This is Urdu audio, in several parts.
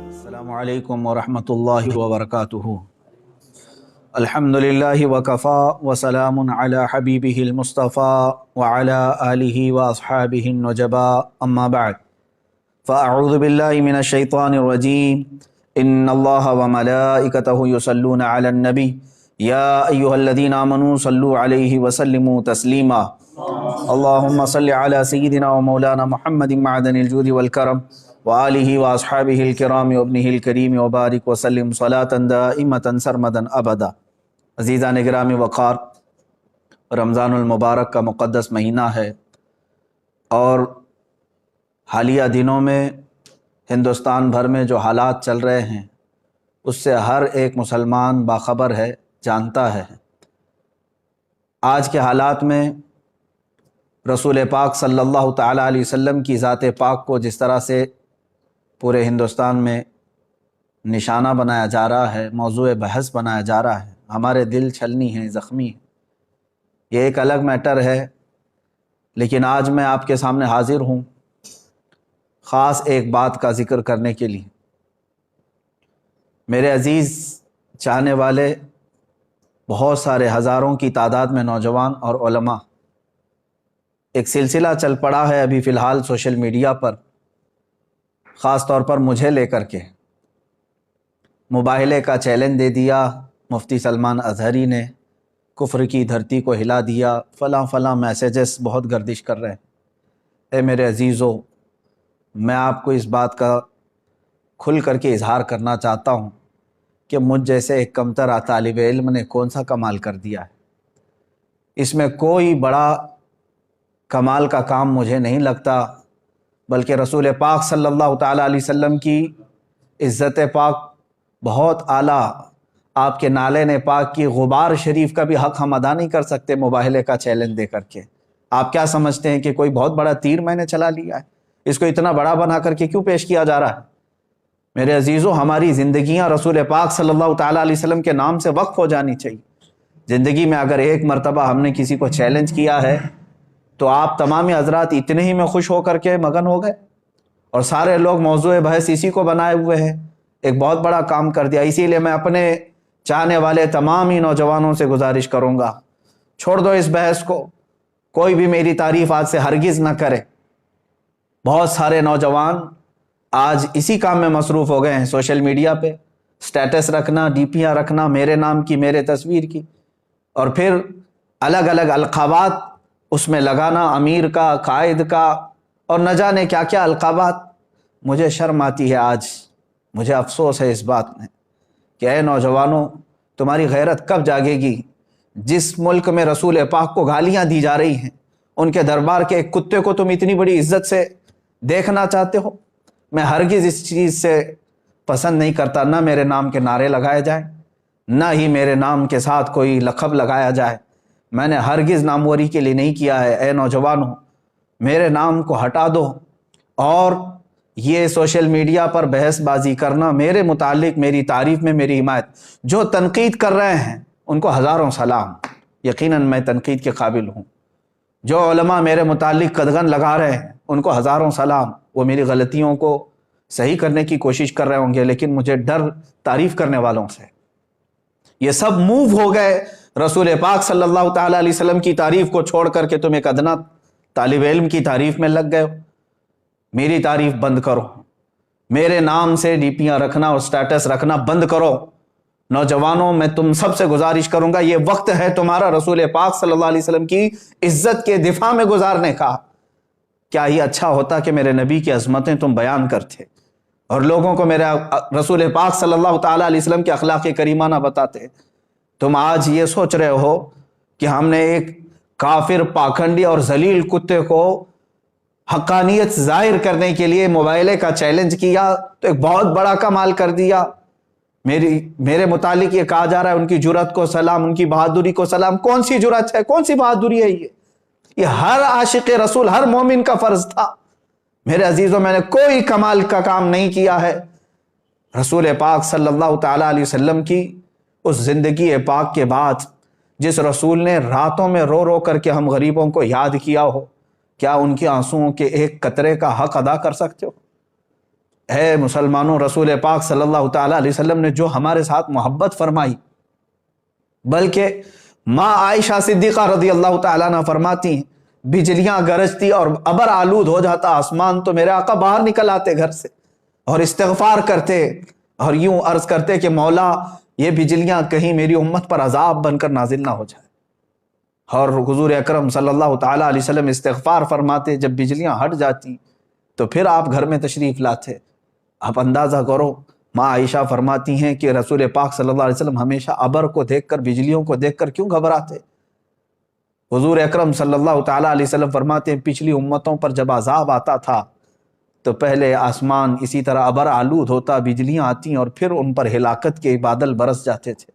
السلام علیکم ورحمۃ اللہ وبرکاتہ۔ الحمدللہ وکفا وسلام علی حبیبہ المصطفیٰ وعلی آلہ واصحابہ النجباء، اما بعد فاعوذ باللہ من الشیطان الرجیم۔ ان اللہ وملائکتہ یصلون علی النبی یا ایہا الذین آمنوا صلوا علیہ وسلموا تسلیما۔ اللہم صل علی سیدنا ومولانا محمد معدن الجود والکرم وآلہ واصحابہ الکرام وابنہ الکریم وبارک وسلم صلاۃ دائمۃ سرمدا ابدا۔ عزیزان گرامی وقار، رمضان المبارک کا مقدس مہینہ ہے، اور حالیہ دنوں میں ہندوستان بھر میں جو حالات چل رہے ہیں اس سے ہر ایک مسلمان باخبر ہے، جانتا ہے۔ آج کے حالات میں رسول پاک صلی اللہ تعالیٰ علیہ وسلم کی ذات پاک کو جس طرح سے پورے ہندوستان میں نشانہ بنایا جا رہا ہے، موضوع بحث بنایا جا رہا ہے، ہمارے دل چھلنی ہیں، زخمی ہیں، یہ ایک الگ میٹر ہے۔ لیکن آج میں آپ کے سامنے حاضر ہوں خاص ایک بات کا ذکر کرنے کے لیے۔ میرے عزیز چاہنے والے بہت سارے ہزاروں کی تعداد میں نوجوان اور علماء، ایک سلسلہ چل پڑا ہے ابھی فی الحال سوشل میڈیا پر، خاص طور پر مجھے لے کر کے مباہلے کا چیلنج دے دیا مفتی سلمان اظہری نے، کفر کی دھرتی کو ہلا دیا، فلاں فلاں میسیجز بہت گردش کر رہے ہیں۔ اے میرے عزیزو، میں آپ کو اس بات کا کھل کر کے اظہار کرنا چاہتا ہوں کہ مجھ جیسے ایک کمتر طالب علم نے کون سا کمال کر دیا ہے۔ اس میں کوئی بڑا کمال کا کام مجھے نہیں لگتا، بلکہ رسول پاک صلی اللہ تعالیٰ علیہ وسلم کی عزت پاک بہت اعلیٰ، آپ کے نالے پاک کی غبار شریف کا بھی حق ہم ادا نہیں کر سکتے مباہلے کا چیلنج دے کر کے۔ آپ کیا سمجھتے ہیں کہ کوئی بہت بڑا تیر میں نے چلا لیا ہے؟ اس کو اتنا بڑا بنا کر کے کیوں پیش کیا جا رہا ہے؟ میرے عزیزو، ہماری زندگیاں رسول پاک صلی اللہ تعالیٰ علیہ وسلم کے نام سے وقف ہو جانی چاہیے۔ زندگی میں اگر ایک مرتبہ ہم نے کسی کو چیلنج کیا ہے تو آپ تمام حضرات اتنے ہی میں خوش ہو کر کے مگن ہو گئے، اور سارے لوگ موضوع بحث اسی کو بنائے ہوئے ہیں۔ ایک بہت بڑا کام کر دیا۔ اسی لیے میں اپنے چاہنے والے تمام ہی نوجوانوں سے گزارش کروں گا، چھوڑ دو اس بحث کو، کوئی بھی میری تعریف آج سے ہرگز نہ کرے۔ بہت سارے نوجوان آج اسی کام میں مصروف ہو گئے ہیں، سوشل میڈیا پہ سٹیٹس رکھنا، ڈی پیاں رکھنا میرے نام کی، میرے تصویر کی، اور پھر الگ الگ القابات اس میں لگانا، امیر کا، قائد کا، اور نہ جانے کیا کیا القابات۔ مجھے شرم آتی ہے، آج مجھے افسوس ہے اس بات میں کہ اے نوجوانوں، تمہاری غیرت کب جاگے گی؟ جس ملک میں رسول پاک کو گالیاں دی جا رہی ہیں، ان کے دربار کے ایک کتے کو تم اتنی بڑی عزت سے دیکھنا چاہتے ہو؟ میں ہرگز اس چیز سے پسند نہیں کرتا، نہ میرے نام کے نعرے لگائے جائیں، نہ ہی میرے نام کے ساتھ کوئی لقب لگایا جائے۔ میں نے ہرگز ناموری کے لیے نہیں کیا ہے۔ اے نوجوانوں، میرے نام کو ہٹا دو، اور یہ سوشل میڈیا پر بحث بازی کرنا، میرے متعلق میری تعریف میں میری حمایت، جو تنقید کر رہے ہیں ان کو ہزاروں سلام، یقیناً میں تنقید کے قابل ہوں۔ جو علماء میرے متعلق قدغن لگا رہے ہیں ان کو ہزاروں سلام، وہ میری غلطیوں کو صحیح کرنے کی کوشش کر رہے ہوں گے، لیکن مجھے ڈر تعریف کرنے والوں سے۔ یہ سب موو ہو گئے رسول پاک صلی اللہ تعالیٰ علیہ وسلم کی تعریف کو چھوڑ کر کے تم ایک ادنا طالب علم کی تعریف میں لگ گئے ہو۔ میری تعریف بند کرو، میرے نام سے ڈی پیاں رکھنا اور سٹیٹس رکھنا بند کرو۔ نوجوانوں، میں تم سب سے گزارش کروں گا، یہ وقت ہے تمہارا رسول پاک صلی اللہ علیہ وسلم کی عزت کے دفاع میں گزارنے کا۔ کیا ہی اچھا ہوتا کہ میرے نبی کی عظمتیں تم بیان کرتے اور لوگوں کو میرے رسول پاک صلی اللہ تعالیٰ علیہ وسلم کے اخلاق کریمانہ بتاتے۔ تم آج یہ سوچ رہے ہو کہ ہم نے ایک کافر، پاکھنڈی اور ذلیل کتے کو حقانیت ظاہر کرنے کے لیے موبائلے کا چیلنج کیا تو ایک بہت بڑا کمال کر دیا۔ میرے متعلق یہ کہا جا رہا ہے ان کی جرأت کو سلام، ان کی بہادری کو سلام۔ کون سی جرأت ہے، کون سی بہادری ہے؟ یہ ہر عاشق رسول، ہر مومن کا فرض تھا۔ میرے عزیزوں، میں نے کوئی کمال کا کام نہیں کیا ہے۔ رسول پاک صلی اللہ تعالیٰ علیہ وسلم کی اس زندگی پاک کے بعد جس رسول نے راتوں میں رو رو کر کے ہم غریبوں کو یاد کیا ہو، کیا ان کے آنسوؤں کے ایک قطرے کا حق ادا کر سکتے ہو؟ اے مسلمانوں، رسول پاک صلی اللہ تعالیٰ علیہ وسلم نے جو ہمارے ساتھ محبت فرمائی، بلکہ ماں عائشہ صدیقہ رضی اللہ تعالیٰ عنہ فرماتی ہیں بجلیاں گرجتی اور ابر آلود ہو جاتا آسمان تو میرے آقا باہر نکل آتے گھر سے اور استغفار کرتے اور یوں عرض کرتے کہ مولا یہ بجلیاں کہیں میری امت پر عذاب بن کر نازل نہ ہو جائے، اور حضور اکرم صلی اللہ تعالیٰ علیہ وسلم استغفار فرماتے، جب بجلیاں ہٹ جاتی تو پھر آپ گھر میں تشریف لاتے۔ آپ اندازہ کرو، ماں عائشہ فرماتی ہیں کہ رسول پاک صلی اللہ علیہ وسلم ہمیشہ ابر کو دیکھ کر، بجلیوں کو دیکھ کر کیوں گھبراتے؟ حضور اکرم صلی اللہ تعالیٰ علیہ وسلم فرماتے ہیں پچھلی امتوں پر جب عذاب آتا تھا تو پہلے آسمان اسی طرح ابر آلود ہوتا، بجلیاں آتی اور پھر ان پر ہلاکت کے بادل برس جاتے تھے۔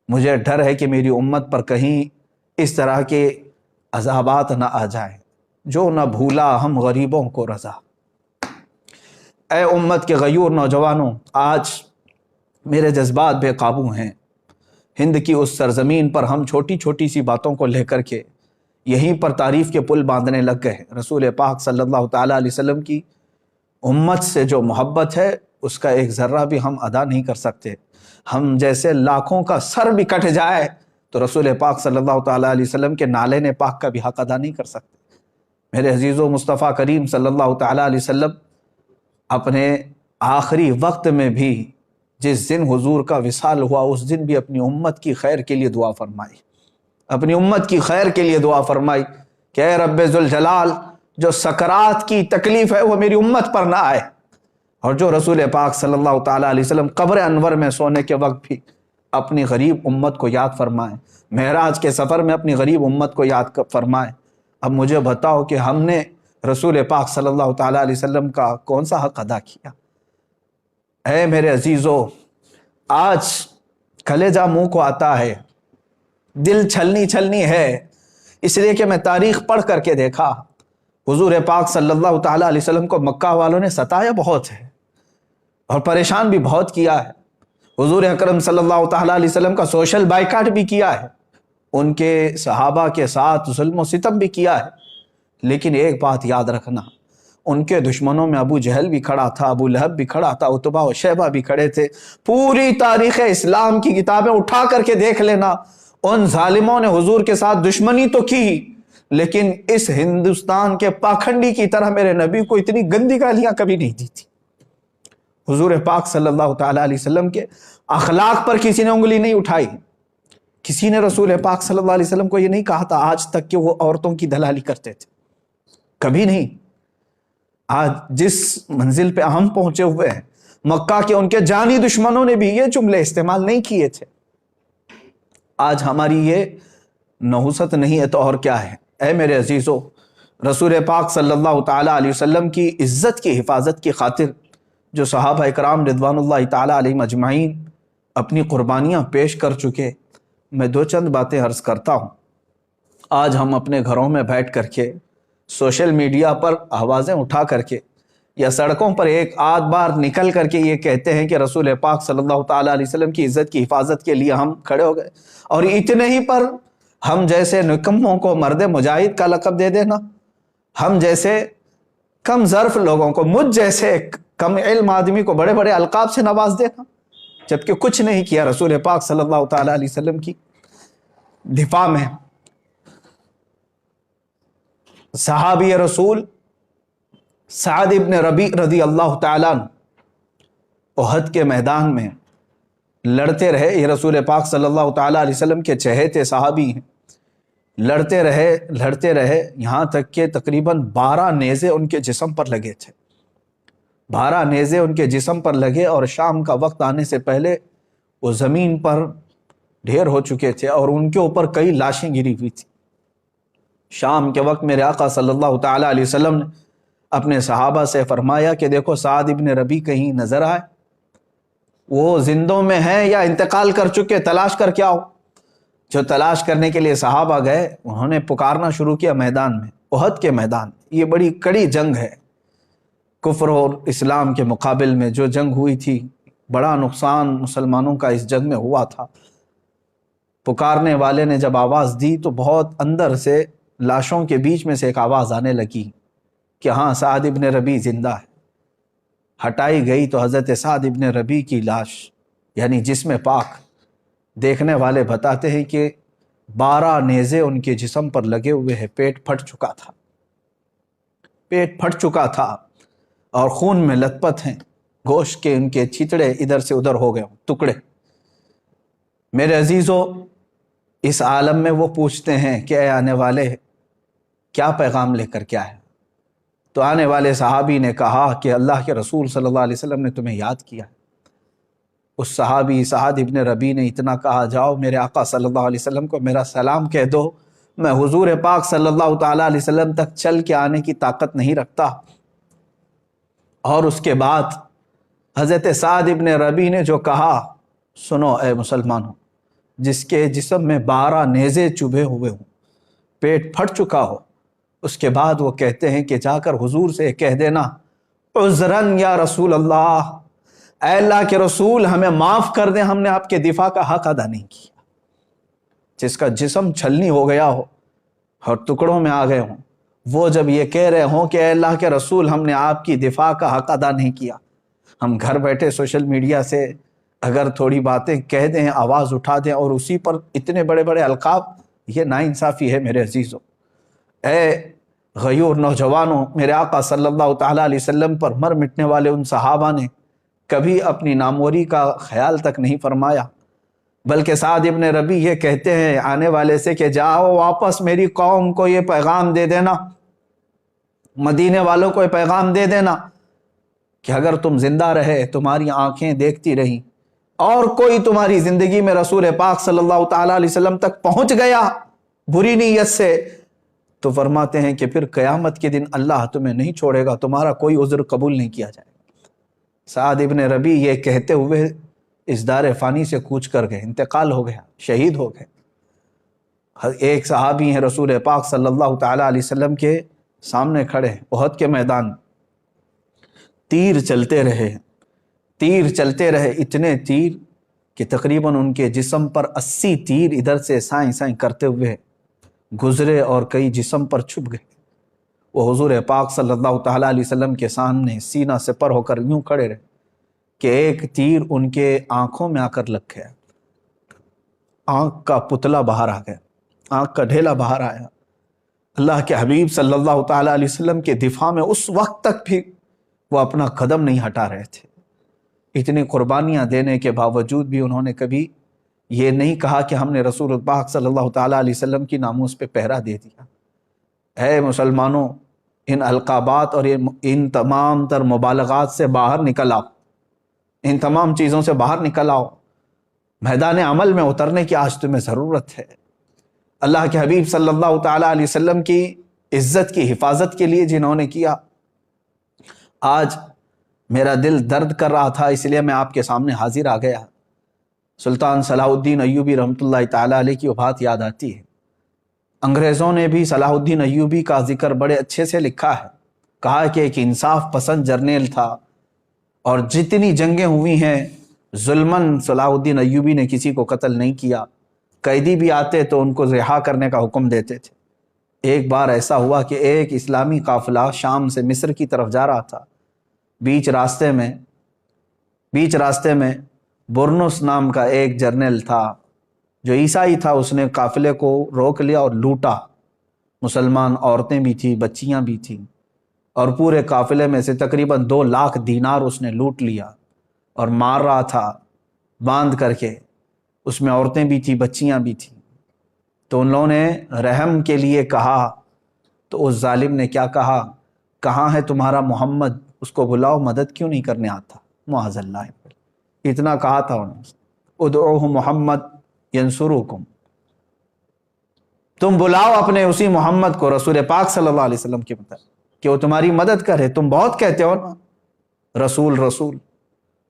مجھے ڈر ہے کہ میری امت پر کہیں اس طرح کے عذابات نہ آ جائیں۔ جو نہ بھولا ہم غریبوں کو رضا۔ اے امت کے غیور نوجوانوں، آج میرے جذبات بے قابو ہیں۔ ہند کی اس سرزمین پر ہم چھوٹی چھوٹی سی باتوں کو لے کر کے یہیں پر تعریف کے پل باندھنے لگ گئے۔ رسول پاک صلی اللہ تعالیٰ علیہ وسلم کی امت سے جو محبت ہے اس کا ایک ذرہ بھی ہم ادا نہیں کر سکتے۔ ہم جیسے لاکھوں کا سر بھی کٹ جائے تو رسول پاک صلی اللہ تعالیٰ علیہ وسلم کے نالین پاک کا بھی حق ادا نہیں کر سکتے۔ میرے عزیزو، مصطفیٰ کریم صلی اللہ تعالیٰ علیہ وسلم اپنے آخری وقت میں بھی جس دن حضور کا وصال ہوا اس دن بھی اپنی امت کی خیر کے لیے دعا فرمائی، اپنی امت کی خیر کے لیے دعا فرمائی کہ اے رب ذوالجلال، جو سکرات کی تکلیف ہے وہ میری امت پر نہ آئے، اور جو رسول پاک صلی اللہ تعالیٰ علیہ وسلم قبر انور میں سونے کے وقت بھی اپنی غریب امت کو یاد فرمائیں، معراج کے سفر میں اپنی غریب امت کو یاد فرمائیں۔ اب مجھے بتاؤ کہ ہم نے رسول پاک صلی اللہ تعالیٰ علیہ وسلم کا کون سا حق ادا کیا؟ اے میرے عزیزو، آج کلیجہ منہ کو آتا ہے، دل چھلنی چھلنی ہے، اس لیے کہ میں تاریخ پڑھ کر کے دیکھا حضور پاک صلی اللہ تعالیٰ علیہ وسلم کو مکہ والوں نے ستایا بہت ہے اور پریشان بھی بہت کیا ہے۔ حضور اکرم صلی اللہ تعالیٰ علیہ وسلم کا سوشل بائیکاٹ بھی کیا ہے، ان کے صحابہ کے ساتھ ظلم و ستم بھی کیا ہے، لیکن ایک بات یاد رکھنا، ان کے دشمنوں میں ابو جہل بھی کھڑا تھا، ابو لہب بھی کھڑا تھا، عتبہ و شیبہ بھی کھڑے تھے۔ پوری تاریخ اسلام کی کتابیں اٹھا کر کے دیکھ لینا، ان ظالموں نے حضور کے ساتھ دشمنی تو کی، لیکن اس ہندوستان کے پاکھنڈی کی طرح میرے نبی کو اتنی گندی گالیاں کبھی نہیں دی تھی۔ حضور پاک صلی اللہ تعالیٰ علیہ وسلم کے اخلاق پر کسی نے انگلی نہیں اٹھائی، کسی نے رسول پاک صلی اللہ علیہ وسلم کو یہ نہیں کہا تھا آج تک کہ وہ عورتوں کی دلالی کرتے تھے، کبھی نہیں۔ آج جس منزل پہ ہم پہنچے ہوئے ہیں، مکہ کے ان کے جانی دشمنوں نے بھی یہ جملے استعمال نہیں کیے تھے۔ آج ہماری یہ نحوست نہیں ہے تو اور کیا ہے؟ اے میرے عزیزو، رسول پاک صلی اللہ تعالیٰ علیہ وسلم کی عزت کی حفاظت کی خاطر جو صحابہ اکرام رضوان اللہ تعالیٰ علیہم اجمعین اپنی قربانیاں پیش کر چکے، میں دو چند باتیں عرض کرتا ہوں۔ آج ہم اپنے گھروں میں بیٹھ کر کے سوشل میڈیا پر آوازیں اٹھا کر کے یا سڑکوں پر ایک آدھ بار نکل کر کے یہ کہتے ہیں کہ رسول پاک صلی اللہ تعالیٰ علیہ وسلم کی عزت کی حفاظت کے لیے ہم کھڑے ہو گئے، اور اتنے ہی پر ہم جیسے نکموں کو مرد مجاہد کا لقب دے دینا، ہم جیسے کم ظرف لوگوں کو، مجھ جیسے کم علم آدمی کو بڑے بڑے القاب سے نواز دینا، جبکہ کچھ نہیں کیا رسول پاک صلی اللہ تعالیٰ علیہ وسلم کی دفاع میں۔ صحابی رسول سعد ابن ربیع رضی اللہ تعالیٰ عنہ احد کے میدان میں لڑتے رہے، یہ رسول پاک صلی اللہ تعالیٰ علیہ وسلم کے چہیتے صحابی ہیں، لڑتے رہے یہاں تک کہ تقریباً 12 نیزے ان کے جسم پر لگے تھے، 12 نیزے ان کے جسم پر لگے، اور شام کا وقت آنے سے پہلے وہ زمین پر ڈھیر ہو چکے تھے اور ان کے اوپر کئی لاشیں گری ہوئی تھی۔ شام کے وقت میرے آقا صلی اللہ تعالیٰ علیہ وسلم نے اپنے صحابہ سے فرمایا کہ دیکھو سعد ابن ربیع کہیں نظر آئے، وہ زندوں میں ہیں یا انتقال کر چکے، تلاش کر کے آؤ۔ جو تلاش کرنے کے لیے صحابہ گئے، انہوں نے پکارنا شروع کیا میدان میں، احد کے میدان۔ یہ بڑی کڑی جنگ ہے، کفر اور اسلام کے مقابل میں جو جنگ ہوئی تھی، بڑا نقصان مسلمانوں کا اس جنگ میں ہوا تھا۔ پکارنے والے نے جب آواز دی تو بہت اندر سے لاشوں کے بیچ میں سے ایک آواز آنے لگی کہ ہاں سعد ابن ربیع زندہ ہے۔ ہٹائی گئی تو حضرت سعد ابن ربیع کی لاش یعنی جسم پاک دیکھنے والے بتاتے ہیں کہ 12 نیزے ان کے جسم پر لگے ہوئے ہیں، پیٹ پھٹ چکا تھا، پیٹ پھٹ چکا تھا اور خون میں لت پت ہیں، گوشت کے ان کے چھتڑے ادھر سے ادھر ہو گئے ٹکڑے۔ میرے عزیزو، اس عالم میں وہ پوچھتے ہیں کہ اے آنے والے کیا پیغام لے کر کیا ہے؟ تو آنے والے صحابی نے کہا کہ اللہ کے رسول صلی اللہ علیہ وسلم نے تمہیں یاد کیا۔ اس صحابی سعد ابن ربیع نے اتنا کہا، جاؤ میرے آقا صلی اللہ علیہ وسلم کو میرا سلام کہہ دو، میں حضور پاک صلی اللہ تعالیٰ علیہ وسلم تک چل کے آنے کی طاقت نہیں رکھتا۔ اور اس کے بعد حضرت سعد ابن ربیع نے جو کہا، سنو اے مسلمانوں، جس کے جسم میں 12 نیزے چبھے ہوئے ہوں، پیٹ پھٹ چکا ہو، اس کے بعد وہ کہتے ہیں کہ جا کر حضور سے کہہ دینا، عذراً یا رسول اللہ، اے اللہ کے رسول ہمیں معاف کر دیں، ہم نے آپ کے دفاع کا حق ادا نہیں کیا۔ جس کا جسم چھلنی ہو گیا ہو اور ٹکڑوں میں آ گئے ہوں، وہ جب یہ کہہ رہے ہوں کہ اے اللہ کے رسول ہم نے آپ کی دفاع کا حق ادا نہیں کیا، ہم گھر بیٹھے سوشل میڈیا سے اگر تھوڑی باتیں کہہ دیں، آواز اٹھا دیں اور اسی پر اتنے بڑے بڑے القاب، یہ ناانصافی ہے میرے عزیزوں۔ اے غیور نوجوانوں، میرے آقا صلی اللہ تعالیٰ علیہ وسلم پر مر مٹنے والے ان صحابہ نے کبھی اپنی ناموری کا خیال تک نہیں فرمایا، بلکہ سعد ابن ربیع یہ کہتے ہیں آنے والے سے کہ جاؤ واپس میری قوم کو یہ پیغام دے دینا، مدینے والوں کو یہ پیغام دے دینا کہ اگر تم زندہ رہے، تمہاری آنکھیں دیکھتی رہیں اور کوئی تمہاری زندگی میں رسول پاک صلی اللہ تعالیٰ علیہ وسلم تک پہنچ گیا بری نیت سے، تو فرماتے ہیں کہ پھر قیامت کے دن اللہ تمہیں نہیں چھوڑے گا، تمہارا کوئی عذر قبول نہیں کیا جائے گا۔ سعد ابن ربیع یہ کہتے ہوئے اس دار فانی سے کوچ کر گئے، انتقال ہو گیا، شہید ہو گئے۔ ایک صحابی ہیں رسول پاک صلی اللہ تعالیٰ علیہ وسلم کے سامنے کھڑے، احد کے میدان، تیر چلتے رہے، تیر چلتے رہے، اتنے تیر کہ تقریباً ان کے جسم پر 80 تیر ادھر سے سائیں سائیں کرتے ہوئے گزرے اور کئی جسم پر چھپ گئے۔ وہ حضور پاک صلی اللہ تعالیٰ علیہ وسلم کے سامنے سینہ سپر ہو کر یوں کھڑے رہے کہ ایک تیر ان کے آنکھوں میں آ کر لگ گیا، آنکھ کا پتلا باہر آ گیا، آنکھ کا ڈھیلا باہر آیا۔ اللہ کے حبیب صلی اللہ تعالیٰ علیہ وسلم کے دفاع میں اس وقت تک بھی وہ اپنا قدم نہیں ہٹا رہے تھے۔ اتنی قربانیاں دینے کے باوجود بھی انہوں نے کبھی یہ نہیں کہا کہ ہم نے رسول پاک صلی اللہ تعالیٰ علیہ وسلم کی ناموس پہ پہرا دے دیا۔ اے مسلمانوں، ان القابات اور ان تمام تر مبالغات سے باہر نکل آؤ، ان تمام چیزوں سے باہر نکل آؤ، میدان عمل میں اترنے کی آج تمہیں ضرورت ہے۔ اللہ کے حبیب صلی اللہ تعالیٰ علیہ وسلم کی عزت کی حفاظت کے لیے جنہوں نے کیا، آج میرا دل درد کر رہا تھا، اس لیے میں آپ کے سامنے حاضر آ گیا۔ سلطان صلاح الدین ایوبی رحمۃ اللہ تعالیٰ علیہ کی وفات یاد آتی ہے۔ انگریزوں نے بھی صلاح الدین ایوبی کا ذکر بڑے اچھے سے لکھا ہے، کہا کہ ایک انصاف پسند جرنیل تھا اور جتنی جنگیں ہوئی ہیں ظلماً صلاح الدین ایوبی نے کسی کو قتل نہیں کیا، قیدی بھی آتے تو ان کو رہا کرنے کا حکم دیتے تھے۔ ایک بار ایسا ہوا کہ ایک اسلامی قافلہ شام سے مصر کی طرف جا رہا تھا، بیچ راستے میں برنس نام کا ایک جرنیل تھا جو عیسائی تھا، اس نے قافلے کو روک لیا اور لوٹا، مسلمان عورتیں بھی تھیں، بچیاں بھی تھیں، اور پورے قافلے میں سے تقریباً 2 لاکھ دینار اس نے لوٹ لیا اور مار رہا تھا باندھ کر کے، اس میں عورتیں بھی تھیں، بچیاں بھی تھیں۔ تو ان لوگوں نے رحم کے لیے کہا تو اس ظالم نے کیا کہا، کہاں ہے تمہارا محمد، اس کو بلاؤ، مدد کیوں نہیں کرنے آتا، معاذ اللہ، اتنا کہا تھا انہوں نے، ادعوہ محمد ینصرکم، تم بلاؤ اپنے اسی محمد کو، رسول پاک صلی اللہ علیہ وسلم کے مطابق، کہ وہ تمہاری مدد کرے، تم بہت کہتے ہو نا رسول رسول،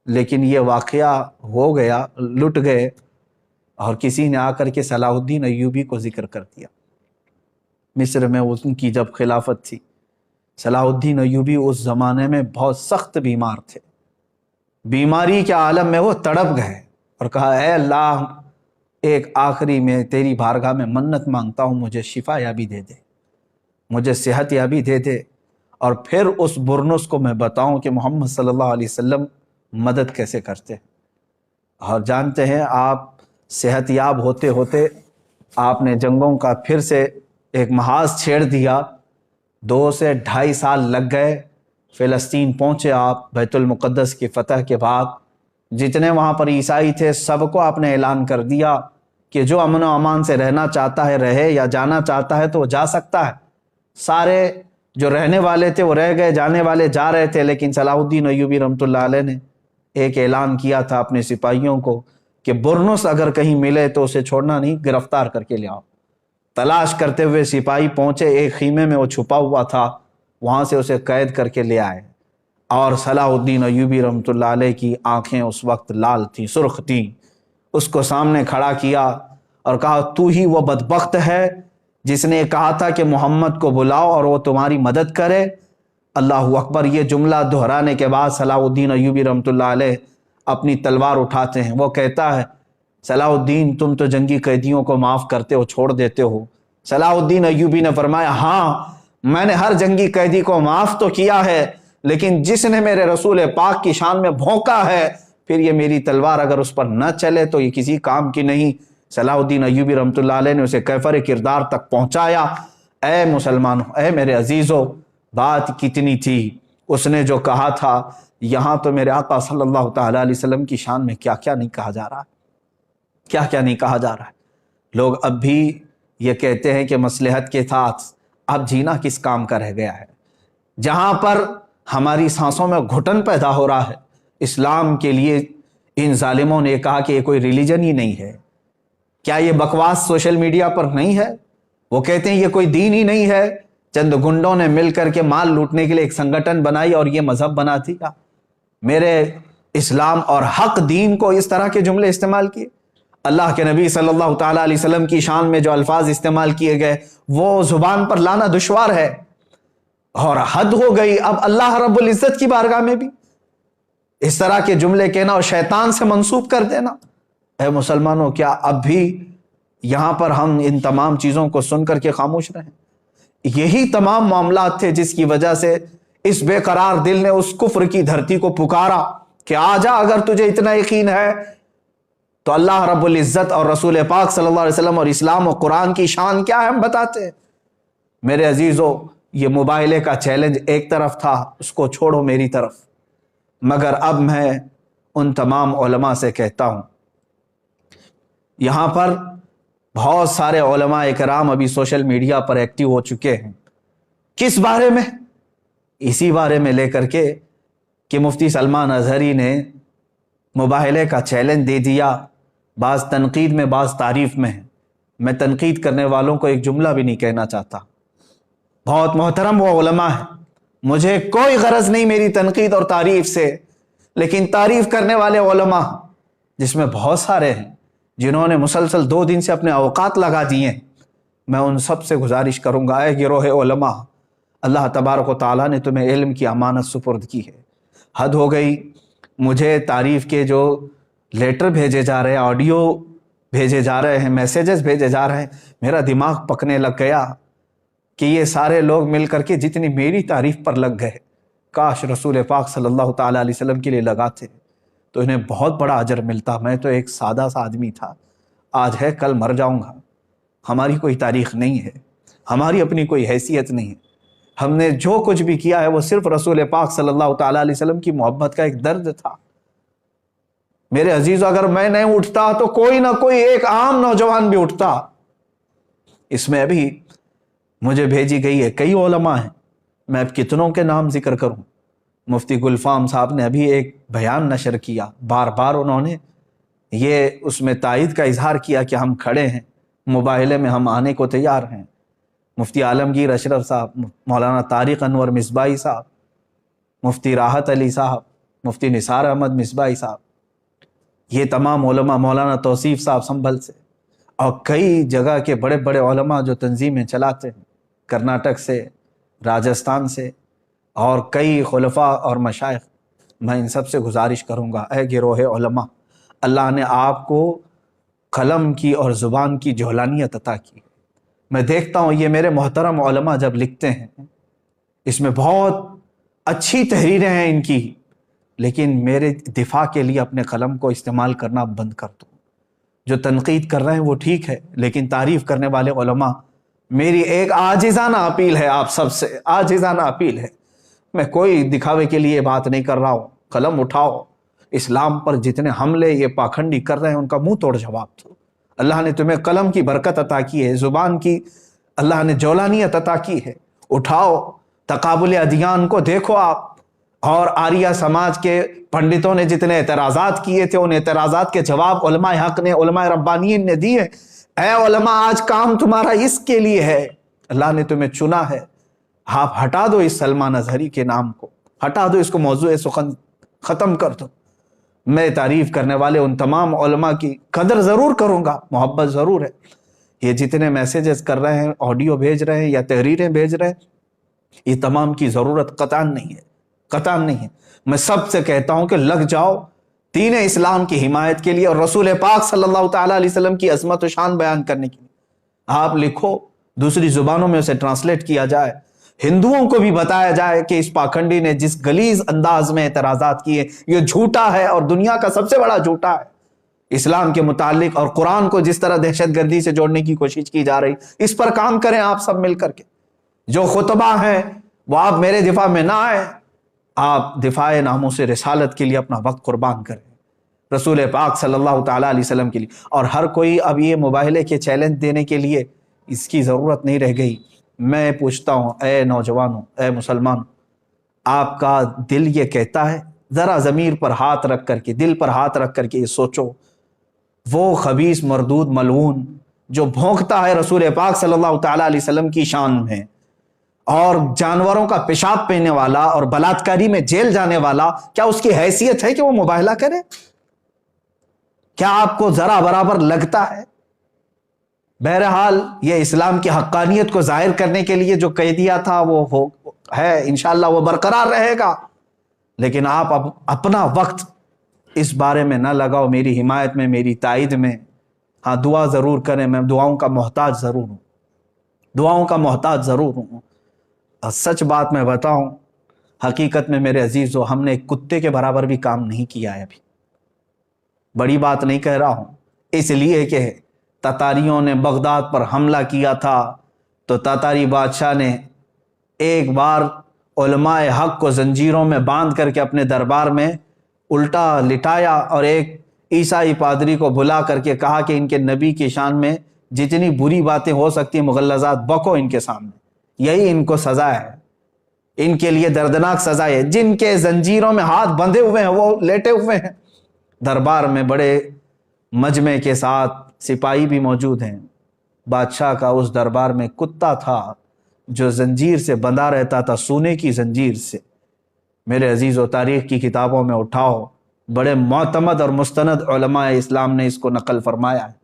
لیکن یہ واقعہ ہو گیا، لٹ گئے، اور کسی نے آ کر کے صلاح الدین ایوبی کو ذکر کر دیا۔ مصر میں ان کی جب خلافت تھی، صلاح الدین ایوبی اس زمانے میں بہت سخت بیمار تھے، بیماری کے عالم میں وہ تڑپ گئے اور کہا، اے اللہ، ایک آخری میں تیری بارگاہ میں منت مانگتا ہوں، مجھے شفا یابی دے دے، مجھے صحت یابی دے دے، اور پھر اس برنس کو میں بتاؤں کہ محمد صلی اللہ علیہ وسلم مدد کیسے کرتے ہیں۔ اور جانتے ہیں آپ صحت یاب ہوتے ہوتے آپ نے جنگوں کا پھر سے ایک محاذ چھیڑ دیا، 2 سے 2.5 سال لگ گئے، فلسطین پہنچے آپ بیت المقدس کی فتح کے بعد۔ جتنے وہاں پر عیسائی تھے سب کو آپ نے اعلان کر دیا کہ جو امن و امان سے رہنا چاہتا ہے رہے، یا جانا چاہتا ہے تو وہ جا سکتا ہے۔ سارے جو رہنے والے تھے وہ رہ گئے، جانے والے جا رہے تھے، لیکن صلاح الدین ایوبی رحمۃ اللہ علیہ نے ایک اعلان کیا تھا اپنے سپاہیوں کو کہ برنس اگر کہیں ملے تو اسے چھوڑنا نہیں، گرفتار کر کے لے آؤ۔ تلاش کرتے ہوئے سپاہی پہنچے، ایک خیمے میں وہ چھپا ہوا تھا، وہاں سے اسے قید کر کے لے آئے، اور صلاح الدین ایوبی رحمۃ اللہ علیہ کی آنکھیں اس وقت لال تھیں، سرخ تھیں۔ اس کو سامنے کھڑا کیا اور کہا تو ہی وہ بدبخت ہے جس نے کہا تھا کہ محمد کو بلاؤ اور وہ تمہاری مدد کرے۔ اللہ اکبر۔ یہ جملہ دہرانے کے بعد صلاح الدین ایوبی رحمۃ اللہ علیہ اپنی تلوار اٹھاتے ہیں، وہ کہتا ہے صلاح الدین تم تو جنگی قیدیوں کو معاف کرتے ہو، چھوڑ دیتے ہو۔ صلاح الدین ایوبی نے فرمایا ہاں میں نے ہر جنگی قیدی کو معاف تو کیا ہے، لیکن جس نے میرے رسول پاک کی شان میں بھونکا ہے پھر یہ میری تلوار اگر اس پر نہ چلے تو یہ کسی کام کی نہیں۔ صلاح الدین ایوبی رحمۃ اللہ علیہ نے اسے کیفر کردار تک پہنچایا۔ اے مسلمانوں، اے میرے عزیزوں، بات کتنی تھی، اس نے جو کہا تھا یہاں تو میرے آقا صلی اللہ تعالیٰ علیہ وسلم کی شان میں کیا کیا نہیں کہا جا رہا، کیا کیا نہیں کہا جا رہا ہے۔ لوگ اب بھی یہ کہتے ہیں کہ مصلحت کے ساتھ اب جینا کس کام کا رہ گیا ہے، جہاں پر ہماری سانسوں میں گھٹن پیدا ہو رہا ہے۔ اسلام کے لیے ان ظالموں نے کہا کہ یہ کوئی ریلیجن ہی نہیں ہے۔ کیا یہ بکواس سوشل میڈیا پر نہیں ہے؟ وہ کہتے ہیں یہ کوئی دین ہی نہیں ہے، چند گنڈوں نے مل کر کے مال لوٹنے کے لیے ایک سنگٹن بنائی اور یہ مذہب بنا دیا۔ میرے اسلام اور حق دین کو اس طرح کے جملے استعمال کیے۔ اللہ کے نبی صلی اللہ تعالیٰ علیہ وسلم کی شان میں جو الفاظ استعمال کیے گئے وہ زبان پر لانا دشوار ہے، اور حد ہو گئی اب اللہ رب العزت کی بارگاہ میں بھی اس طرح کے جملے کہنا اور شیطان سے منسوب کر دینا۔ اے مسلمانوں، کیا اب بھی یہاں پر ہم ان تمام چیزوں کو سن کر کے خاموش رہیں؟ یہی تمام معاملات تھے جس کی وجہ سے اس بے قرار دل نے اس کفر کی دھرتی کو پکارا کہ آ جا، اگر تجھے اتنا یقین ہے تو اللہ رب العزت اور رسول پاک صلی اللہ علیہ وسلم اور اسلام و قرآن کی شان کیا ہے ہم بتاتے ہیں۔ میرے عزیزو، یہ مباہلے کا چیلنج ایک طرف تھا، اس کو چھوڑو میری طرف، مگر اب میں ان تمام علماء سے کہتا ہوں، یہاں پر بہت سارے علماء اکرام ابھی سوشل میڈیا پر ایکٹیو ہو چکے ہیں۔ کس بارے میں؟ اسی بارے میں لے کر کے کہ مفتی سلمان اظہری نے مباہلے کا چیلنج دے دیا، بعض تنقید میں بعض تعریف میں ہے۔ میں تنقید کرنے والوں کو ایک جملہ بھی نہیں کہنا چاہتا، بہت محترم وہ علماء ہیں، مجھے کوئی غرض نہیں میری تنقید اور تعریف سے، لیکن تعریف کرنے والے علماء جس میں بہت سارے ہیں جنہوں نے مسلسل 2 دن سے اپنے اوقات لگا دیے، میں ان سب سے گزارش کروں گا، اے گروہ علماء، اللہ تبارک و تعالیٰ نے تمہیں علم کی امانت سپرد کی ہے۔ حد ہو گئی، مجھے تعریف کے جو لیٹر بھیجے جا رہے ہیں، آڈیو بھیجے جا رہے ہیں، میسیجز بھیجے جا رہے ہیں، میرا دماغ پکنے لگ گیا کہ یہ سارے لوگ مل کر کے جتنی میری تعریف پر لگ گئے، کاش رسول پاک صلی اللہ تعالیٰ علیہ وسلم کے لیے لگاتے تو انہیں بہت بڑا اجر ملتا۔ میں تو ایک سادہ سا آدمی تھا، آج ہے کل مر جاؤں گا، ہماری کوئی تاریخ نہیں ہے، ہماری اپنی کوئی حیثیت نہیں ہے، ہم نے جو کچھ بھی کیا ہے وہ صرف رسول پاک صلی اللہ تعالیٰ علیہ وسلم کی محبت کا ایک درد تھا۔ میرے عزیزو، اگر میں نہیں اٹھتا تو کوئی نہ کوئی ایک عام نوجوان بھی اٹھتا۔ اس میں ابھی مجھے بھیجی گئی ہے، کئی علماء ہیں، میں اب کتنوں کے نام ذکر کروں۔ مفتی گلفام صاحب نے ابھی ایک بیان نشر کیا، بار بار انہوں نے یہ اس میں تائید کا اظہار کیا کہ ہم کھڑے ہیں، مباہلے میں ہم آنے کو تیار ہیں۔ مفتی عالمگیر اشرف صاحب، مولانا طارق انور مصباحی صاحب، مفتی راحت علی صاحب، مفتی نثار احمد مصباحی صاحب، یہ تمام علماء، مولانا توصیف صاحب سنبھل سے، اور کئی جگہ کے بڑے بڑے علماء جو تنظیمیں چلاتے ہیں، کرناٹک سے، راجستھان سے، اور کئی خلفاء اور مشائخ، میں ان سب سے گزارش کروں گا، اے گروہ علماء، اللہ نے آپ کو قلم کی اور زبان کی جولانیت عطا کی، میں دیکھتا ہوں یہ میرے محترم علماء جب لکھتے ہیں اس میں بہت اچھی تحریریں ہیں ان کی، لیکن میرے دفاع کے لیے اپنے قلم کو استعمال کرنا بند کر دو۔ جو تنقید کر رہے ہیں وہ ٹھیک ہے، لیکن تعریف کرنے والے علماء، میری ایک عاجزانہ اپیل ہے آپ سب سے، عاجزانہ اپیل ہے، میں کوئی دکھاوے کے لیے بات نہیں کر رہا ہوں، قلم اٹھاؤ، اسلام پر جتنے حملے یہ پاکھنڈی کر رہے ہیں ان کا منہ توڑ جواب دو۔ اللہ نے تمہیں قلم کی برکت عطا کی ہے، زبان کی اللہ نے جولانیت عطا کی ہے، اٹھاؤ تقابل ادیان کو دیکھو آپ۔ اور آریہ سماج کے پنڈتوں نے جتنے اعتراضات کیے تھے ان اعتراضات کے جواب علماء حق نے، علماء ربانیین نے دیے۔ اے علماء آج کام تمہارا اس کے لیے ہے، اللہ نے تمہیں چنا ہے، آپ ہٹا دو اس سلمان اظہری کے نام کو، ہٹا دو اس کو، موضوع سخن ختم کر دو۔ میں تعریف کرنے والے ان تمام علماء کی قدر ضرور کروں گا، محبت ضرور ہے۔ یہ جتنے میسیجز کر رہے ہیں، آڈیو بھیج رہے ہیں یا تحریریں بھیج رہے ہیں، یہ تمام کی ضرورت قطعاً نہیں ہے، قطعاً نہیں ہے۔ میں سب سے کہتا ہوں کہ لگ جاؤ دین اسلام کی حمایت کے لیے اور رسول پاک صلی اللہ تعالیٰ علیہ وسلم کی عظمت و شان بیان کرنے کے لیے۔ آپ لکھو، دوسری زبانوں میں اسے ٹرانسلیٹ کیا جائے، ہندوؤں کو بھی بتایا جائے کہ اس پاکھنڈی نے جس غلیظ انداز میں اعتراضات کیے یہ جھوٹا ہے اور دنیا کا سب سے بڑا جھوٹا ہے۔ اسلام کے متعلق اور قرآن کو جس طرح دہشت گردی سے جوڑنے کی کوشش کی جا رہی، اس پر کام کریں آپ سب مل کر کے۔ جو خطبہ ہیں وہ آپ میرے دفاع میں نہ آئے، آپ دفاع ناموس رسالت کے لیے اپنا وقت قربان کریں، رسول پاک صلی اللہ تعالیٰ علیہ وسلم کے لیے۔ اور ہر کوئی اب یہ مباہلے کے چیلنج دینے کے لیے اس کی ضرورت نہیں رہ گئی۔ میں پوچھتا ہوں اے نوجوانوں، اے مسلمان، آپ کا دل یہ کہتا ہے، ذرا ضمیر پر ہاتھ رکھ کر کے، دل پر ہاتھ رکھ کر کے یہ سوچو، وہ خبیث مردود ملعون جو بھونکتا ہے رسول پاک صلی اللہ تعالیٰ علیہ وسلم کی شان میں اور جانوروں کا پیشاب پینے والا اور بلاತ್ಕಾری میں جیل جانے والا، کیا اس کی حیثیت ہے کہ وہ مباہلہ کرے؟ کیا آپ کو ذرا برابر لگتا ہے؟ بہرحال یہ اسلام کی حقانیت کو ظاہر کرنے کے لیے جو کہہ دیا تھا وہ ہے، انشاءاللہ وہ برقرار رہے گا، لیکن آپ اب اپنا وقت اس بارے میں نہ لگاؤ، میری حمایت میں، میری تائید میں۔ ہاں دعا ضرور کریں، میں دعاؤں کا محتاج ضرور ہوں، دعاؤں کا محتاج ضرور ہوں۔ اور سچ بات میں بتاؤں، حقیقت میں میرے عزیزو، ہم نے ایک کتے کے برابر بھی کام نہیں کیا ہے ابھی۔ بڑی بات نہیں کہہ رہا ہوں، اس لیے کہ تاتاریوں نے بغداد پر حملہ کیا تھا تو تاتاری بادشاہ نے ایک بار علماء حق کو زنجیروں میں باندھ کر کے اپنے دربار میں الٹا لٹایا اور ایک عیسائی پادری کو بلا کر کے کہا کہ ان کے نبی کی شان میں جتنی بری باتیں ہو سکتی مغلظات بکو ان کے سامنے، یہی ان کو سزا ہے، ان کے لیے دردناک سزا ہے۔ جن کے زنجیروں میں ہاتھ بندھے ہوئے ہیں وہ لیٹے ہوئے ہیں دربار میں، بڑے مجمع کے ساتھ سپاہی بھی موجود ہیں۔ بادشاہ کا اس دربار میں کتا تھا جو زنجیر سے بندھا رہتا تھا، سونے کی زنجیر سے۔ میرے عزیز و تاریخ کی کتابوں میں اٹھاؤ، بڑے معتمد اور مستند علماء اسلام نے اس کو نقل فرمایا ہے۔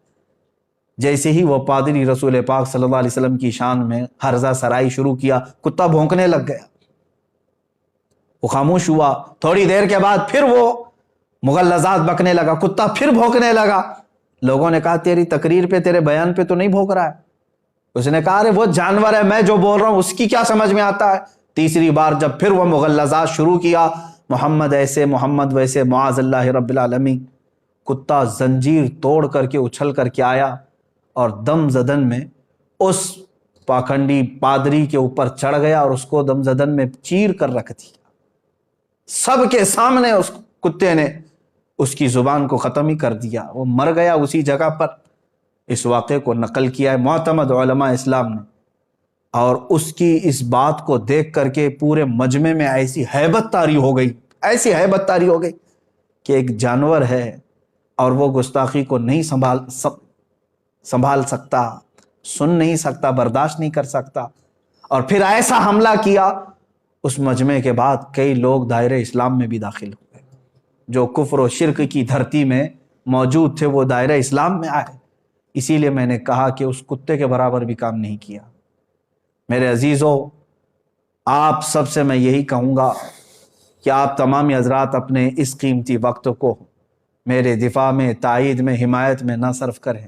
جیسے ہی وہ پادری رسول پاک صلی اللہ علیہ وسلم کی شان میں ہرزہ سرائی شروع کیا، کتا بھونکنے لگ گیا، وہ خاموش ہوا۔ تھوڑی دیر کے بعد پھر وہ مغلظات بکنے لگا، کتا پھر بھونکنے لگا۔ لوگوں نے کہا تیری تقریر پہ، تیرے بیان پہ تو نہیں بھونک رہا ہے۔ اس نے کہا ارے وہ جانور ہے، میں جو بول رہا ہوں اس کی کیا سمجھ میں آتا ہے۔ تیسری بار جب پھر وہ مغلظات شروع کیا، محمد ایسے محمد ویسے معاذ اللہ رب العالمین، کتا زنجیر توڑ کر کے اچھل کر کے آیا اور دم زدن میں اس پاکھنڈی پادری کے اوپر چڑھ گیا اور اس کو دم زدن میں چیر کر رکھ دیا۔ سب کے سامنے اس کتے نے اس کی زبان کو ختم ہی کر دیا، وہ مر گیا اسی جگہ پر۔ اس واقعے کو نقل کیا ہے معتمد علماء اسلام نے، اور اس کی اس بات کو دیکھ کر کے پورے مجمع میں ایسی ہیبت طاری ہو گئی، ایسی ہیبت طاری ہو گئی کہ ایک جانور ہے اور وہ گستاخی کو نہیں سنبھال سکتا، سن نہیں سکتا، برداشت نہیں کر سکتا، اور پھر ایسا حملہ کیا۔ اس مجمع کے بعد کئی لوگ دائرہ اسلام میں بھی داخل ہوئے، جو کفر و شرک کی دھرتی میں موجود تھے وہ دائرہ اسلام میں آئے۔ اسی لیے میں نے کہا کہ اس کتے کے برابر بھی کام نہیں کیا۔ میرے عزیزو، آپ سب سے میں یہی کہوں گا کہ آپ تمام حضرات اپنے اس قیمتی وقت کو میرے دفاع میں، تائید میں، حمایت میں نہ صرف کریں،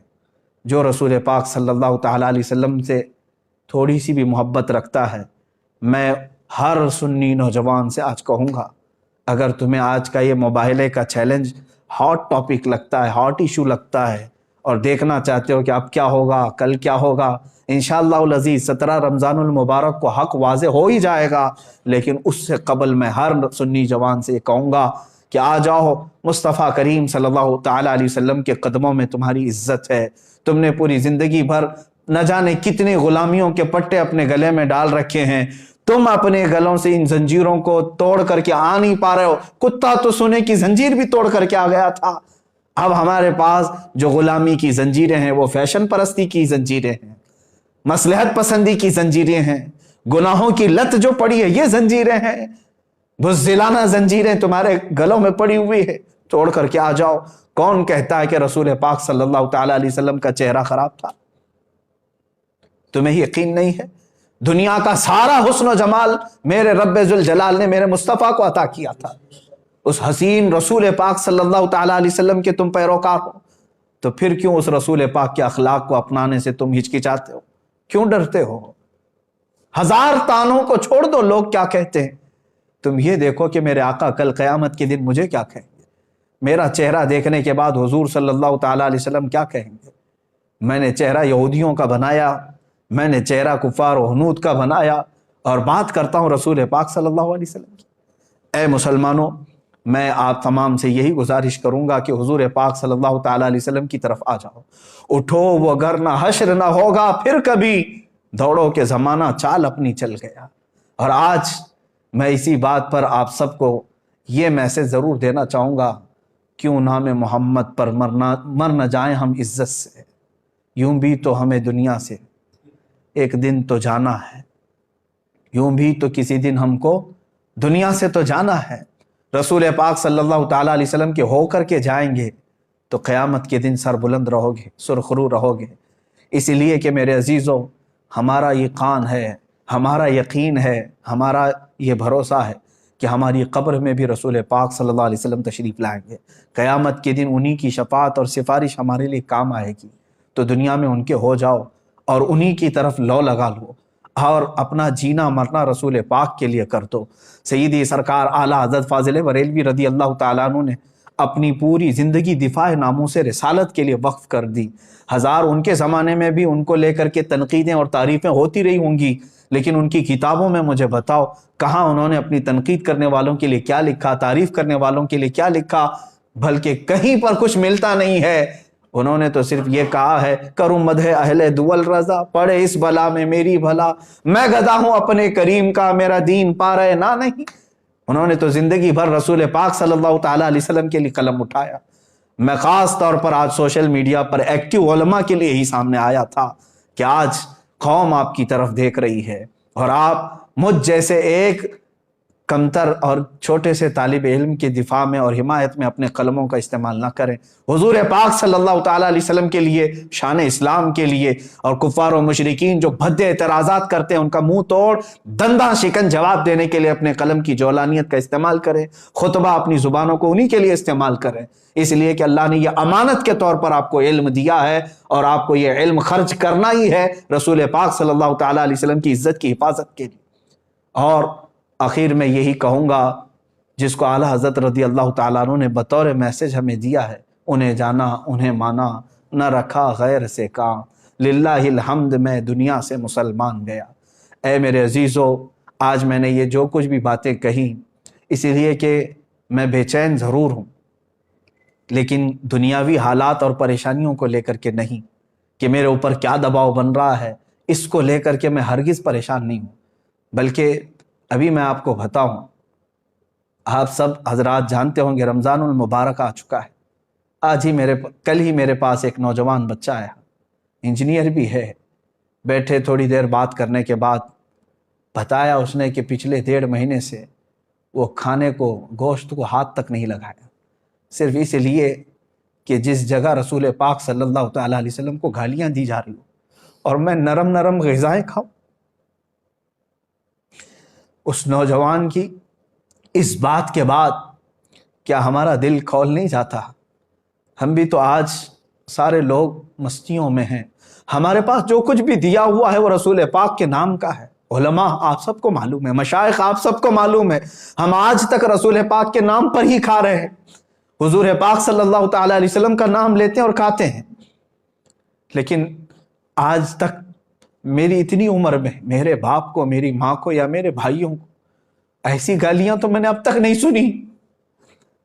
جو رسول پاک صلی اللہ تعالیٰ علیہ وسلم سے تھوڑی سی بھی محبت رکھتا ہے، میں ہر سنی نوجوان سے آج کہوں گا، اگر تمہیں آج کا یہ موبائلے کا چیلنج ہاٹ ٹاپک لگتا ہے، ہاٹ ایشو لگتا ہے، اور دیکھنا چاہتے ہو کہ اب کیا ہوگا، کل کیا ہوگا، انشاءاللہ العزیز 17 رمضان المبارک کو حق واضح ہو ہی جائے گا، لیکن اس سے قبل میں ہر سنی جوان سے یہ کہوں گا کہ آ جاؤ، مصطفیٰ کریم صلی اللہ تعالیٰ علیہ وسلم کے قدموں میں تمہاری عزت ہے۔ تم نے پوری زندگی بھر نہ جانے کتنے غلامیوں کے پٹے اپنے گلے میں ڈال رکھے ہیں، تم اپنے گلوں سے ان زنجیروں کو توڑ کر کے آ نہیں پا رہے ہو۔ کتا تو سونے کی زنجیر بھی توڑ کر کے آ گیا تھا، اب ہمارے پاس جو غلامی کی زنجیریں ہیں وہ فیشن پرستی کی زنجیریں ہیں، مصلحت پسندی کی زنجیریں ہیں، گناہوں کی لت جو پڑی ہے یہ زنجیریں ہیں، بزدلانہ زنجیریں تمہارے گلوں میں پڑی ہوئی ہے، توڑ کر کے آ جاؤ۔ کون کہتا ہے کہ رسول پاک صلی اللہ تعالیٰ علیہ وسلم کا چہرہ خراب تھا؟ تمہیں یقین نہیں ہے؟ دنیا کا سارا حسن و جمال میرے رب ذوالجلال نے میرے مصطفیٰ کو عطا کیا تھا، اس حسین رسول پاک صلی اللہ تعالیٰ علیہ وسلم کے تم پیروکار ہو، تو پھر کیوں اس رسول پاک کے اخلاق کو اپنانے سے تم ہچکچاتے ہو؟ کیوں ڈرتے ہو؟ ہزار تانوں کو چھوڑ دو، لوگ کیا کہتے ہیں، تم یہ دیکھو کہ میرے آقا کل قیامت کے دن مجھے کیا کہیں گے، میرا چہرہ دیکھنے کے بعد حضور صلی اللہ تعالیٰ علیہ وسلم کیا کہیں گے۔ میں نے چہرہ یہودیوں کا بنایا، میں نے چہرہ کفار و ہنود کا بنایا، اور بات کرتا ہوں رسول پاک صلی اللہ علیہ وسلم کی۔ اے مسلمانوں، میں آپ تمام سے یہی گزارش کروں گا کہ حضور پاک صلی اللہ تعالیٰ علیہ وسلم کی طرف آ جاؤ، اٹھو وہ گر نہ حشر نہ ہوگا پھر کبھی، دوڑو کہ زمانہ چال اپنی چل گیا۔ اور آج میں اسی بات پر آپ سب کو یہ میسج ضرور دینا چاہوں گا، کیوں نام محمد پر مر نہ جائیں ہم عزت سے، یوں بھی تو ہمیں دنیا سے ایک دن تو جانا ہے، یوں بھی تو کسی دن ہم کو دنیا سے تو جانا ہے۔ رسول پاک صلی اللہ تعالیٰ علیہ وسلم کے ہو کر کے جائیں گے تو قیامت کے دن سر بلند رہو گے، سرخرو رہو گے۔ اس لیے کہ میرے عزیزو، ہمارا یہ قان ہے، ہمارا یقین ہے، ہمارا یہ بھروسہ ہے کہ ہماری قبر میں بھی رسول پاک صلی اللہ علیہ وسلم تشریف لائیں گے۔ قیامت کے دن انہی کی شفاعت اور سفارش ہمارے لیے کام آئے گی، تو دنیا میں ان کے ہو جاؤ اور انہی کی طرف لو لگا لو، اور اپنا جینا مرنا رسول پاک کے لیے کر دو۔ سیدی سرکار اعلیٰ حضرت فاضل بریلوی رضی اللہ تعالیٰ عنہ نے اپنی پوری زندگی دفاع ناموس رسالت کے لیے وقف کر دی۔ ہزار ان کے زمانے میں بھی ان کو لے کر کے تنقیدیں اور تعریفیں ہوتی رہی ہوں گی، لیکن ان کی کتابوں میں مجھے بتاؤ کہاں انہوں نے اپنی تنقید کرنے والوں کے لیے کیا لکھا، تعریف کرنے والوں کے لیے کیا لکھا؟ بلکہ کہیں پر کچھ ملتا نہیں ہے۔ انہوں نے تو صرف یہ کہا ہے، کروں مدح اہل دول رضا، پڑے اس بلا میں میری بھلا، میں گدا ہوں اپنے کریم کا، میرا دین پا رہے نہ نہیں۔ انہوں نے تو زندگی بھر رسول پاک صلی اللہ تعالیٰ علیہ وسلم کے لیے قلم اٹھایا۔ میں خاص طور پر آج سوشل میڈیا پر ایکٹیو علماء کے لیے ہی سامنے آیا تھا کہ آج قوم آپ کی طرف دیکھ رہی ہے، اور آپ مجھ جیسے ایک کمتر اور چھوٹے سے طالب علم کے دفاع میں اور حمایت میں اپنے قلموں کا استعمال نہ کریں۔ حضور پاک صلی اللہ تعالیٰ علیہ وسلم کے لیے، شان اسلام کے لیے، اور کفار و مشرکین جو بھدے اعتراضات کرتے ہیں ان کا منہ توڑ دنداں شکن جواب دینے کے لیے اپنے قلم کی جولانیت کا استعمال کریں، خطبہ اپنی زبانوں کو انہی کے لیے استعمال کریں، اس لیے کہ اللہ نے یہ امانت کے طور پر آپ کو علم دیا ہے، اور آپ کو یہ علم خرچ کرنا ہی ہے رسول پاک صلی اللہ تعالیٰ علیہ وسلم کی عزت کی حفاظت کے لیے۔ اور آخر میں یہی کہوں گا، جس کو اعلیٰ حضرت رضی اللہ تعالیٰ عنہ نے بطور میسج ہمیں دیا ہے، انہیں جانا انہیں مانا، نہ رکھا غیر سے کام، للہ الحمد میں دنیا سے مسلمان گیا۔ اے میرے عزیزو، آج میں نے یہ جو کچھ بھی باتیں کہیں اس لیے کہ میں بے چین ضرور ہوں، لیکن دنیاوی حالات اور پریشانیوں کو لے کر کے نہیں، کہ میرے اوپر کیا دباؤ بن رہا ہے اس کو لے کر کے میں ہرگز پریشان نہیں ہوں، بلکہ ابھی میں آپ کو بتاؤں، آپ سب حضرات جانتے ہوں گے رمضان المبارک آ چکا ہے۔ کل ہی میرے پاس ایک نوجوان بچہ آیا، انجینئر بھی ہے، بیٹھے تھوڑی دیر بات کرنے کے بعد بتایا اس نے کہ پچھلے 1.5 مہینے سے وہ کھانے کو، گوشت کو ہاتھ تک نہیں لگایا، صرف اس لیے کہ جس جگہ رسول پاک صلی اللہ تعالیٰ علیہ وسلم کو گالیاں دی جا رہی ہوں اور میں نرم نرم غذائیں کھاؤں۔ اس نوجوان کی اس بات کے بعد کیا ہمارا دل کھول نہیں جاتا؟ ہم بھی تو آج سارے لوگ مستیوں میں ہیں، ہمارے پاس جو کچھ بھی دیا ہوا ہے وہ رسول پاک کے نام کا ہے۔ علماء آپ سب کو معلوم ہے، مشائخ آپ سب کو معلوم ہے، ہم آج تک رسول پاک کے نام پر ہی کھا رہے ہیں، حضور پاک صلی اللہ تعالی علیہ وسلم کا نام لیتے ہیں اور کھاتے ہیں۔ لیکن آج تک میری اتنی عمر میں میرے باپ کو، میری ماں کو یا میرے بھائیوں کو ایسی گالیاں تو میں نے اب تک نہیں سنی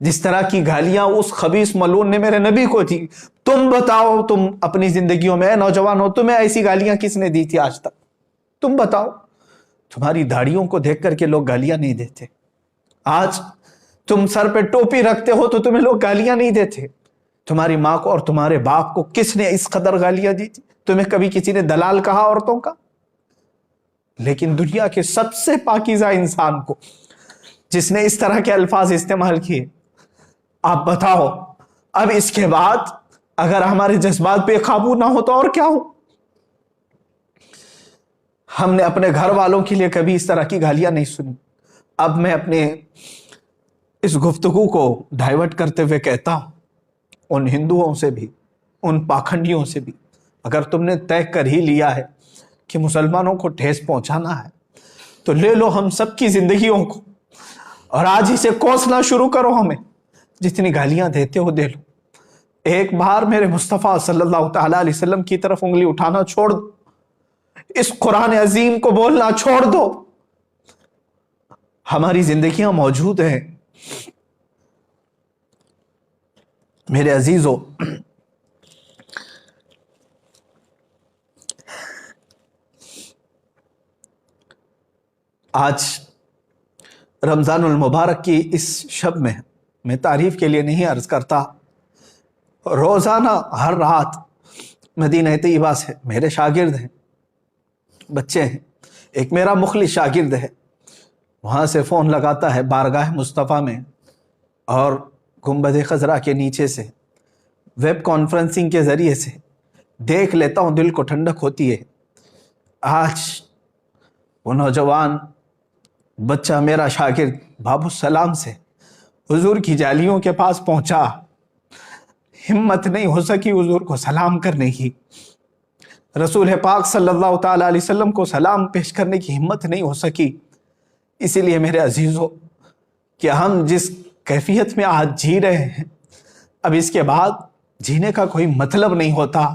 جس طرح کی گالیاں اس خبیث ملعون نے میرے نبی کو تھی۔ تم بتاؤ، تم اپنی زندگیوں میں نوجوان ہو، تمہیں ایسی گالیاں کس نے دی تھی آج تک؟ تم بتاؤ۔ تمہاری داڑھیوں کو دیکھ کر کے لوگ گالیاں نہیں دیتے، آج تم سر پہ ٹوپی رکھتے ہو تو تمہیں لوگ گالیاں نہیں دیتے۔ تمہاری ماں کو اور تمہارے باپ کو کس نے اس قدر گالیاں دی تھی؟ تمہیں کبھی کسی نے دلال کہا عورتوں کا؟ لیکن دنیا کے سب سے پاکیزہ انسان کو جس نے اس طرح کے الفاظ استعمال کیے، آپ بتاؤ اب اس کے بعد اگر ہمارے جذبات پہ قابو نہ ہو تو اور کیا ہو؟ ہم نے اپنے گھر والوں کے لیے کبھی اس طرح کی گالیاں نہیں سنی۔ اب میں اپنے اس گفتگو کو ڈائیورٹ کرتے ہوئے کہتا ہوں، ان ہندوؤں سے بھی، ان پاکھنڈیوں سے بھی، اگر تم نے طے کر ہی لیا ہے کہ مسلمانوں کو ٹھیس پہنچانا ہے تو لے لو ہم سب کی زندگیوں کو اور آج ہی سے کوسنا شروع کرو، ہمیں جتنی گالیاں دیتے ہو دے لو۔ ایک بار میرے مصطفیٰ صلی اللہ تعالی علیہ وسلم کی طرف انگلی اٹھانا چھوڑ دو، اس قرآن عظیم کو بولنا چھوڑ دو۔ ہماری زندگیاں موجود ہیں میرے عزیزو۔ آج رمضان المبارک کی اس شب میں تعریف کے لیے نہیں عرض کرتا، روزانہ ہر رات مدینہ طیبہ سے میرے شاگرد ہیں، بچے ہیں، ایک میرا مخلص شاگرد ہے، وہاں سے فون لگاتا ہے بارگاہ مصطفیٰ میں اور گنبد خضرا کے نیچے سے ویب کانفرنسنگ کے ذریعے سے دیکھ لیتا ہوں، دل کو ٹھنڈک ہوتی ہے۔ آج وہ نوجوان بچہ میرا شاگرد باب السلام سے حضور کی جالیوں کے پاس پہنچا، ہمت نہیں ہو سکی حضور کو سلام کرنے کی، رسول پاک صلی اللہ تعالی علیہ وسلم کو سلام پیش کرنے کی ہمت نہیں ہو سکی۔ اسی لیے میرے عزیزو کہ ہم جس کیفیت میں آج جی رہے ہیں، اب اس کے بعد جینے کا کوئی مطلب نہیں ہوتا۔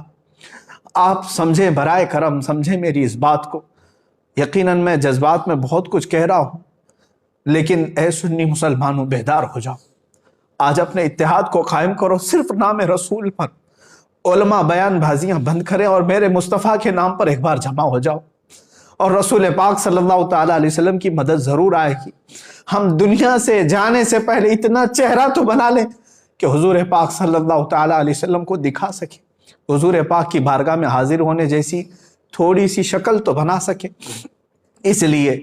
آپ سمجھیں، برائے کرم سمجھیں میری اس بات کو۔ یقیناً میں جذبات میں بہت کچھ کہہ رہا ہوں، لیکن اے سنی مسلمانوں بیدار ہو جاؤ، آج اپنے اتحاد کو قائم کرو، صرف نام رسول پر علماء بیان بازیاں بند کریں اور میرے مصطفیٰ کے نام پر ایک بار جمع ہو جاؤ، اور رسول پاک صلی اللہ تعالی علیہ وسلم کی مدد ضرور آئے گی۔ ہم دنیا سے جانے سے پہلے اتنا چہرہ تو بنا لیں کہ حضور پاک صلی اللہ تعالی علیہ وسلم کو دکھا سکے، حضور پاک کی بارگاہ میں حاضر ہونے جیسی تھوڑی سی شکل تو بنا سکے۔ اس لیے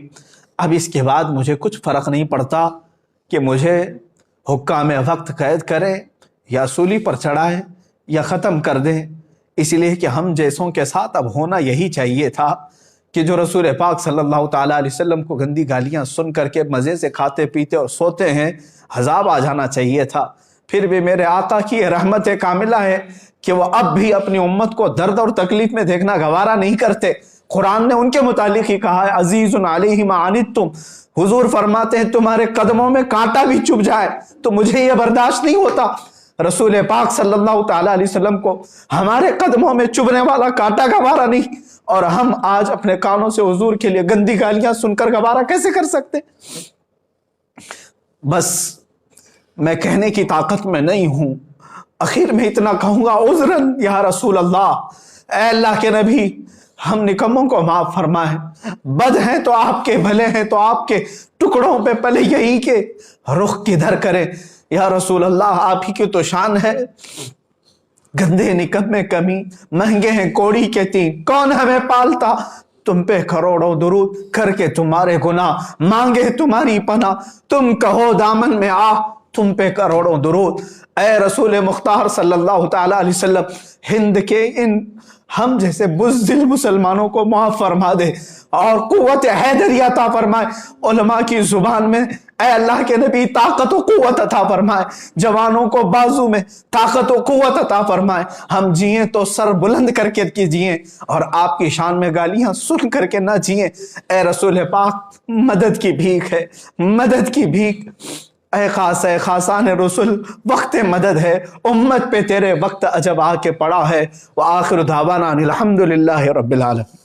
اب اس کے بعد مجھے کچھ فرق نہیں پڑتا کہ مجھے حکام وقت قید کریں یا سولی پر چڑھائیں یا ختم کر دیں، اس لیے کہ ہم جیسوں کے ساتھ اب ہونا یہی چاہیے تھا کہ جو رسول پاک صلی اللہ تعالی علیہ وسلم کو گندی گالیاں سن کر کے مزے سے کھاتے پیتے اور سوتے ہیں، عذاب آ جانا چاہیے تھا۔ پھر بھی میرے آقا کی یہ رحمت کاملہ ہے کہ وہ اب بھی اپنی امت کو درد اور تکلیف میں دیکھنا گوارا نہیں کرتے۔ قرآن نے ان کے متعلق ہی کہا ہے، عزیز علیہ ما عنتم، حضور فرماتے ہیں تمہارے قدموں میں کانٹا بھی چبھ جائے تو مجھے یہ برداشت نہیں ہوتا۔ رسول پاک صلی اللہ تعالی علیہ وسلم کو ہمارے قدموں میں چبھنے والا کانٹا گوارا نہیں، اور ہم آج اپنے کانوں سے حضور کے لیے گندی گالیاں سن کر گوارا کیسے کر سکتے؟ بس میں کہنے کی طاقت میں نہیں ہوں، اخیر میں اتنا کہوں گا، عذراً یا رسول اللہ، اے اللہ کے نبی، ہم نکموں کو معاف فرمائیں، بد ہیں تو آپ کے، بھلے ہیں تو آپ کے، ٹکڑوں پہ پلے یہی کے، رخ کدھر کریں یا رسول اللہ، آپ ہی کی تو شان ہے۔ گندے نکمے کمی، مہنگے ہیں کوڑی کے تین، کون ہمیں پالتا، تم پہ کروڑوں درود کر کے تمہارے گناہ مانگے تمہاری پناہ، تم کہو دامن میں آ، تم پہ کروڑوں درود۔ اے رسول مختار صلی اللہ تعالی علیہ وسلم، ہند کے ان ہم جیسے بزدل مسلمانوں کو معاف فرما دے اور قوت حیدری عطا فرمائے۔ علماء کی زبان میں اے اللہ کے نبی طاقت و قوت عطا فرمائے، جوانوں کو بازو میں طاقت و قوت عطا فرمائے، ہم جئیں تو سر بلند کر کے جئیں اور آپ کی شان میں گالیاں سن کر کے نہ جئیں۔ اے رسول پاک مدد کی بھیک ہے، مدد کی بھیک، اے خاصان رسول وقت مدد ہے، امت پہ تیرے وقت عجب آ کے پڑا ہے۔ وآخر دعوانا الحمدللہ رب العالمین۔